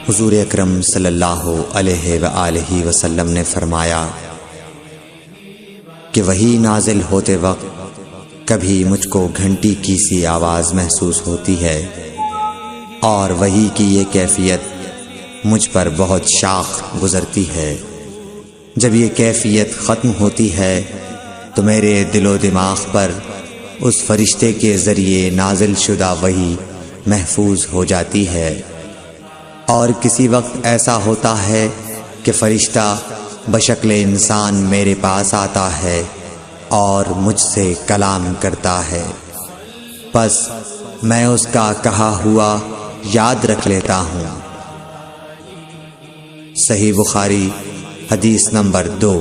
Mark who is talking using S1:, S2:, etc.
S1: حضور اکرم صلی اللہ علیہ وآلہ وسلم نے فرمایا کہ وحی نازل ہوتے وقت کبھی مجھ کو گھنٹی کی سی آواز محسوس ہوتی ہے، اور وحی کی یہ کیفیت مجھ پر بہت شاخ گزرتی ہے۔ جب یہ کیفیت ختم ہوتی ہے تو میرے دل و دماغ پر اس فرشتے کے ذریعے نازل شدہ وحی محفوظ ہو جاتی ہے، اور کسی وقت ایسا ہوتا ہے کہ فرشتہ بشکل انسان میرے پاس آتا ہے اور مجھ سے کلام کرتا ہے، پس میں اس کا کہا ہوا یاد رکھ لیتا ہوں۔ صحیح بخاری حدیث نمبر 2۔